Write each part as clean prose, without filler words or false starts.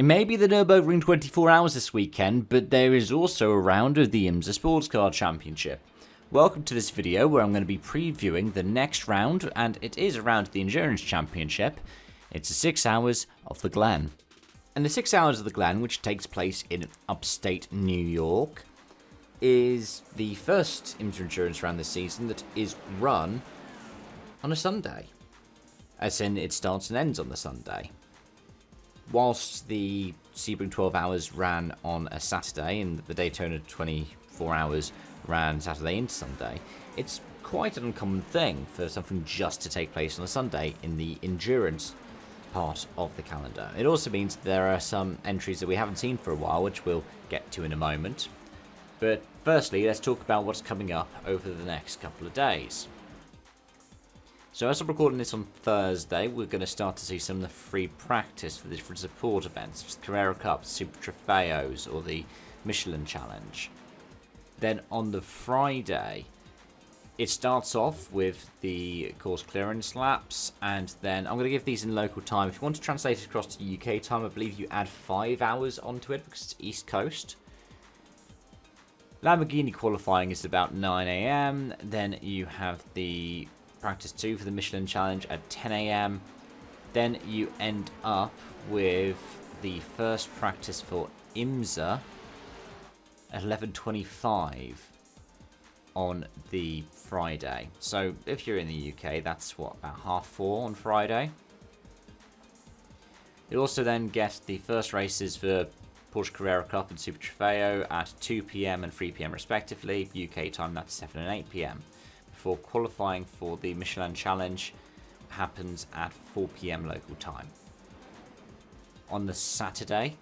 It may be the Nürburgring 24 Hours this weekend, but there is also a round of the IMSA Sportscar Championship. Welcome to this video where I'm going to be previewing the next round, and it is a round of the Endurance Championship. It's the 6 hours of the Glen. And the 6 hours of the Glen, which takes place in upstate New York, is the first IMSA Endurance round this season that is run on a Sunday. As in, it starts and ends on the Sunday. Whilst the Sebring 12 Hours ran on a Saturday and the Daytona 24 Hours ran Saturday into Sunday, it's quite an uncommon thing for something just to take place on a Sunday in the endurance part of the calendar. It also means there are some entries that we haven't seen for a while, which we'll get to in a moment. But firstly, let's talk about what's coming up over the next couple of days. So as I'm recording this on Thursday, we're going to start to see some of the free practice for the different support events, such as the Carrera Cup, Super Trofeos, or the Michelin Challenge. Then on the Friday, it starts off with the course clearance laps, and then I'm going to give these in local time. If you want to translate it across to UK time, I believe you add 5 hours onto it because it's East Coast. Lamborghini qualifying is about 9 AM, then you have the Practice 2 for the Michelin Challenge at 10 AM. Then you end up with the first practice for IMSA at 11:25 on the Friday. So if you're in the UK, that's what, about 4:30 on Friday. You'll also then get the first races for Porsche Carrera Cup and Super Trofeo at 2 PM and 3 PM respectively. UK time, that's 7 and 8 PM. Before qualifying for the Michelin Challenge happens at 4 PM local time. On the Saturday,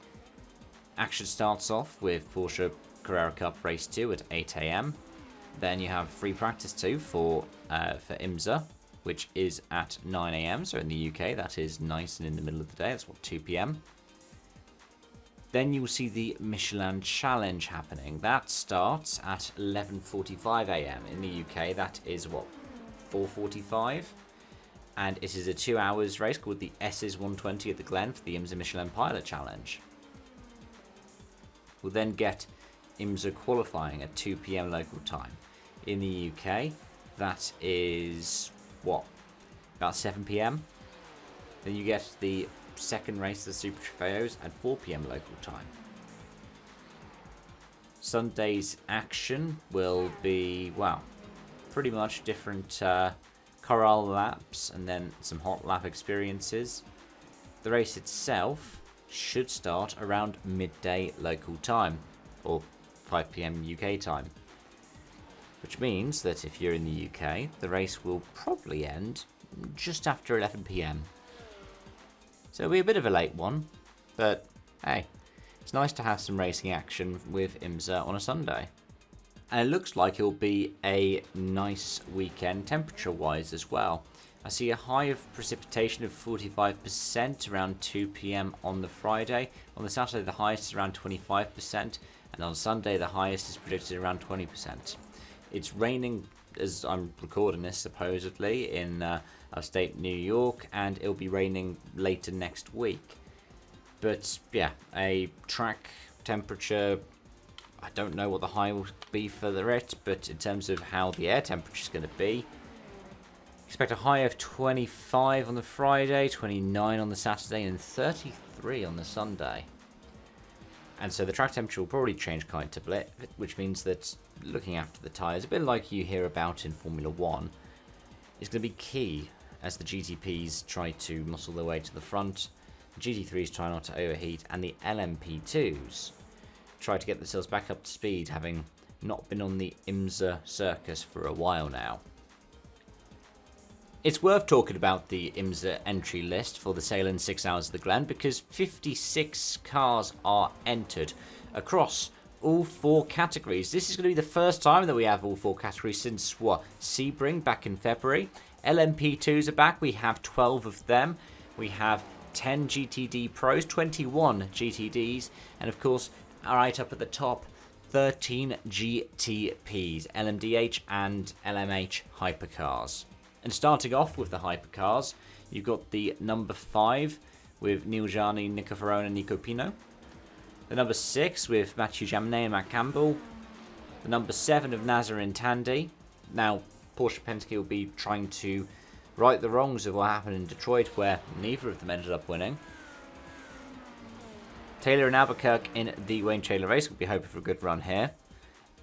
action starts off with Porsche Carrera Cup Race 2 at 8 AM. Then you have free practice 2 for IMSA, which is at 9 AM. So in the UK, that is nice and in the middle of the day. That's what, 2 PM. Then you'll see the Michelin Challenge happening. That starts at 11:45 AM. In the UK, that is what, 4:45? And it is a 2 hours race called the SS 120 at the Glen for the IMSA Michelin Pilot Challenge. We'll then get IMSA qualifying at 2 PM local time. In the UK, that is what, about 7 PM? Then you get the second race of the Super Trofeos at 4 PM local time. Sunday's action will be, well, pretty much different corral laps and then some hot lap experiences. The race itself should start around midday local time, or 5 PM UK time. Which means that if you're in the UK, the race will probably end just after 11 PM. So it'll be a bit of a late one, but hey, it's nice to have some racing action with IMSA on a Sunday. And it looks like it'll be a nice weekend temperature-wise as well. I see a high of precipitation of 45% around 2 PM on the Friday. On the Saturday, the highest is around 25%, and on Sunday, the highest is predicted around 20%. It's raining as I'm recording this, supposedly, in upstate New York, and it'll be raining later next week. But yeah, a track temperature, I don't know what the high will be for the RIT, but in terms of how the air temperature is going to be, expect a high of 25 on the Friday, 29 on the Saturday, and 33 on the Sunday. And so the track temperature will probably change quite a bit, which means that looking after the tyres, a bit like you hear about in Formula 1, is going to be key as the GTPs try to muscle their way to the front, the GT3s try not to overheat, and the LMP2s try to get themselves back up to speed, having not been on the IMSA circus for a while now. It's worth talking about the IMSA entry list for the Salem 6 Hours of the Glen because 56 cars are entered across all 4 categories. This is going to be the first time that we have all 4 categories since, Sebring back in February. LMP2s are back. We have 12 of them. We have 10 GTD Pros, 21 GTDs, and of course, right up at the top, 13 GTPs, LMDH and LMH hypercars. And starting off with the hypercars, you've got the number 5 with Neil Jarni, Nico Ferrone and Nico Pino. The number 6 with Mathieu Jaminet and Matt Campbell. The number 7 of Nazarin Tandy. Now, Porsche Penske will be trying to right the wrongs of what happened in Detroit, where neither of them ended up winning. Taylor and Albuquerque in the Wayne Taylor race will be hoping for a good run here.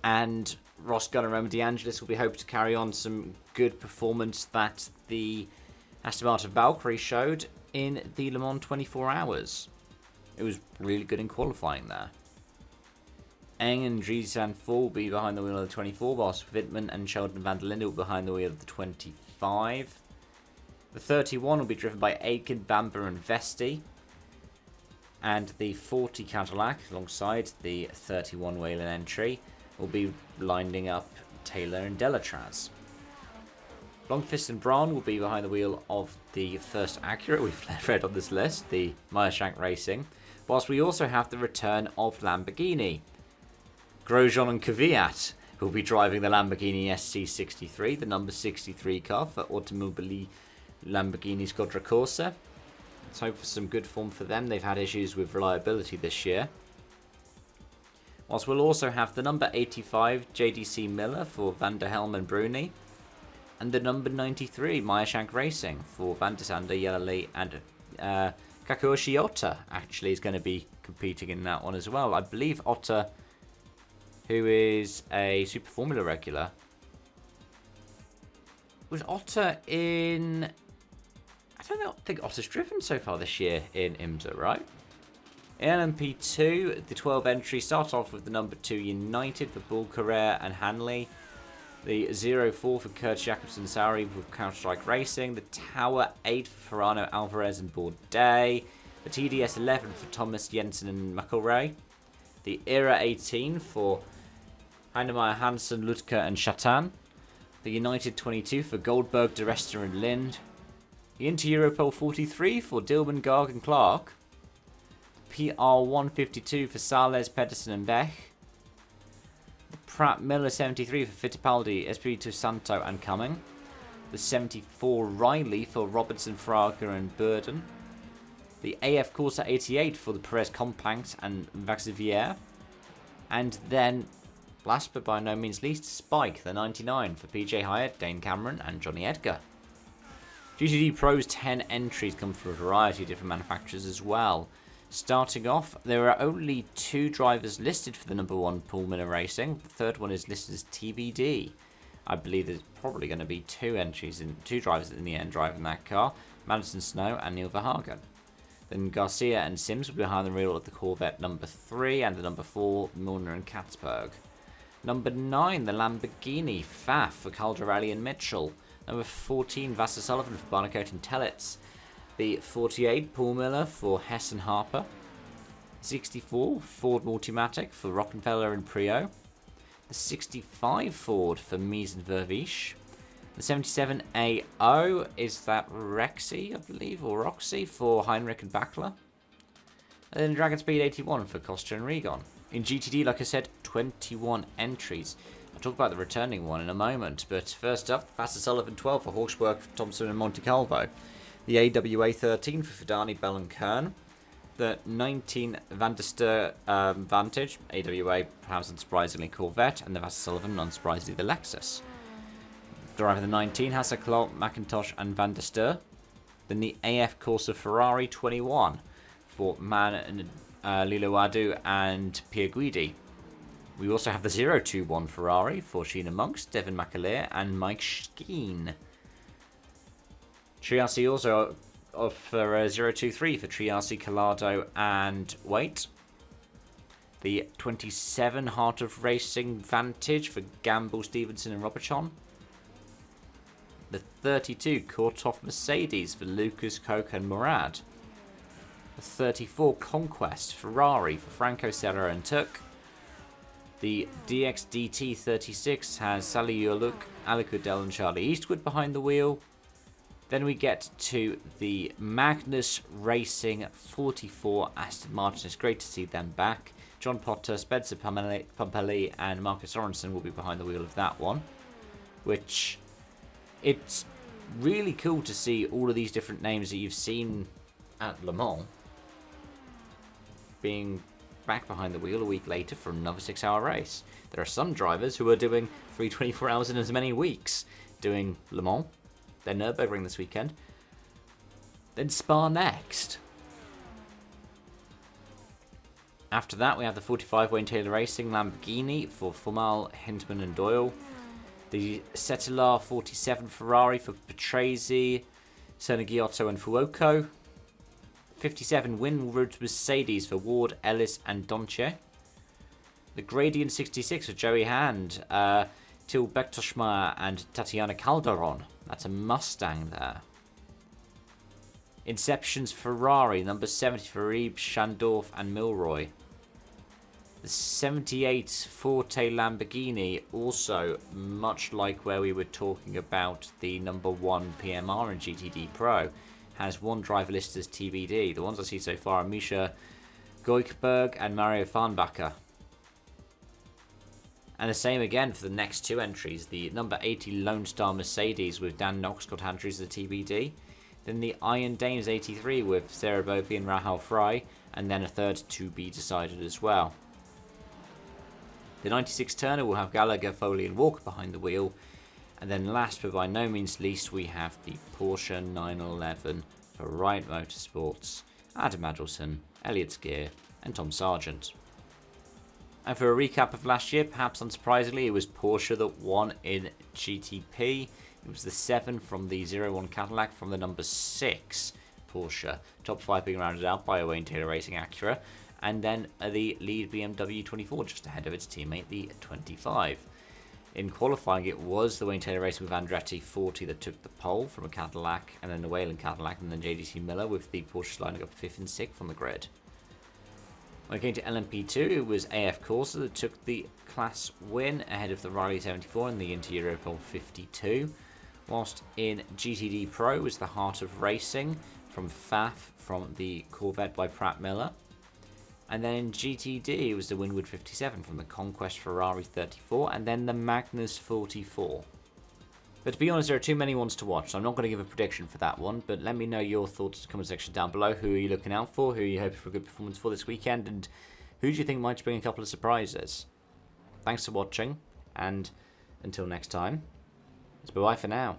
And Ross Gunn and Roman DeAngelis will be hoping to carry on some good performance that the Aston Martin Valkyrie showed in the Le Mans 24 Hours. It was really good in qualifying there. Eng and Dries will be behind the wheel of the 24, whilst Wittmann and Sheldon van der Linde will be behind the wheel of the 25. The 31 will be driven by Aitken, Bamber and Vesti. And the 40 Cadillac, alongside the 31 Whelen entry, will be lining up Taylor and Delatraz. Longfist and Braun will be behind the wheel of the first Acura we've read on this list, the Meyershank Racing, whilst we also have the return of Lamborghini. Grosjean and Kvyat will be driving the Lamborghini SC63, the number 63 car for Automobili Lamborghini Squadra Corsa. Let's hope for some good form for them. They've had issues with reliability this year. Whilst we'll also have the number 85 JDC Miller for Van der Helm and Bruni, and the number 93 Meyershank Racing for Van der Sande, Yelali and Kakuyoshi Otta actually is going to be competing in that one as well. I believe Otta, who is a Super Formula regular, was Otta in... I think Otta's driven so far this year in IMSA, right? In LMP2, the 12 entries start off with the number 2 United for Bull Carrere and Hanley. The 04 for Kurt Jacobsen-Sauri with Counter-Strike Racing. The Tower 8 for Ferrano Alvarez and Bourdais. The TDS 11 for Thomas Jensen and McElroy. The Era 18 for Heinemeyer, Hansen, Lutker and Chatan. The United 22 for Goldberg, De Rester and Lind. The Inter Europol 43 for Dilman, Garg and Clark. PR 152 for Sales, Pedersen and Bech. The Pratt Miller 73 for Fittipaldi, Espirito Santo and Cumming. The 74 Riley for Robertson, Fraga and Burden. The AF Corsa 88 for the Perez Compact and Vaxivier. And then, last but by no means least, Spike, the 99 for PJ Hyatt, Dane Cameron and Johnny Edgar. GTD Pro's 10 entries come from a variety of different manufacturers as well. Starting off, there are only 2 drivers listed for the number 1 Paul Miller Racing. The third one is listed as TBD. I believe there's probably going to be 2 drivers in the end driving that car, Madison Snow and Neil Verhagen. Then Garcia and Sims will be behind the wheel of the Corvette number 3 and the number 4 Milner and Katzberg. Number 9, the Lamborghini Pfaff for Caldarelli and Mitchell. Number 14, Vassar Sullivan for Barnecote and Tellitz. The 48, Paul Miller for Hess and Harper. 64, Ford Multimatic for Rockefeller and Prio. The 65 Ford for Mies and Vervish. The 77 AO is that Rexy, I believe, or Roxy for Heinrich and Bachler. And then Dragon Speed 81 for Costa and Regon. In GTD, like I said, 21 entries. I'll talk about the returning one in a moment, but first up, Vassar Sullivan 12 for Horschberg, Thompson and Monte Calvo. The AWA 13 for Fidani, Bell and Kern. The 19 Van der Steur Vantage, AWA perhaps unsurprisingly Corvette, and the Vassar Sullivan unsurprisingly the Lexus. Driver the 19 has a Clark, McIntosh and Van der Steur. Then the AF Corsa Ferrari 21 for Man and Liloadu and Pierre Guidi. We also have the 021 Ferrari for Sheena Monks, Devin McAleer and Mike Skeen. Triassi also offer 023 for Triassi, Collado and Waite. The 27 Heart of Racing Vantage for Gamble, Stevenson and Robertson. The 32 Korthoff Mercedes for Lucas, Koch and Murad. The 34 Conquest Ferrari for Franco Serra and Tuk. The DXDT 36 has Sally Yoluk, Alec Udell and Charlie Eastwood behind the wheel. Then we get to the Magnus Racing 44 Aston Martin. It's great to see them back. John Potter, Spencer Pumpelly and Marcus Sorensen will be behind the wheel of that one. Which, it's really cool to see all of these different names that you've seen at Le Mans being back behind the wheel a week later for another 6-hour race. There are some drivers who are doing 324 hours in as many weeks, doing Le Mans, then Nürburgring this weekend, then Spa next. After that, we have the 45 Wayne Taylor Racing Lamborghini for Fumal, Hintman and Doyle. The Cetilar 47 Ferrari for Patrese, Sernagiotto and Fuoco. 57 Winwood Mercedes for Ward, Ellis and Donche. The Gradient 66 for Joey Hand, Til Bektoshma and Tatiana Calderon. That's a Mustang there. Inception's Ferrari, number 70 for Reeb, Shandorf and Milroy. The 78 Forte Lamborghini, also much like where we were talking about the number 1 PMR in GTD Pro, has one driver listed as TBD. The ones I see so far are Misha Goikberg and Mario Farnbacher. And the same again for the next two entries. The number 80 Lone Star Mercedes with Dan Knox got entries as a TBD. Then the Iron Dames 83 with Sarah Bofi and Rahal Fry. And then a third to be decided as well. The 96 Turner will have Gallagher, Foley and Walker behind the wheel. And then last but by no means least, we have the Porsche 911 for Wright Motorsports, Adam Adelson, Elliott Gear and Tom Sargent. And for a recap of last year, perhaps unsurprisingly, it was Porsche that won in GTP. It was the 7 from the 01 Cadillac from the number 6 Porsche. Top 5 being rounded out by a Wayne Taylor Racing Acura. And then the lead BMW 24 just ahead of its teammate, the 25. In qualifying, it was the Wayne Taylor Racing with Andretti 40 that took the pole from a Cadillac, and then the Whelen Cadillac, and then JDC Miller with the Porsche lining up 5th and 6th on the grid. When it came to LMP2, it was AF Corsa that took the class win ahead of the Riley 74 and the Inter Europol 52. Whilst in GTD Pro, it was the Heart of Racing from FAF from the Corvette by Pratt Miller. And then in GTD, it was the Winwood 57 from the Conquest Ferrari 34, and then the Magnus 44. But to be honest, there are too many ones to watch, so I'm not going to give a prediction for that one, but let me know your thoughts in the comment section down below. Who are you looking out for? Who are you hoping for a good performance for this weekend? And who do you think might bring a couple of surprises? Thanks for watching, and until next time, it's bye-bye for now.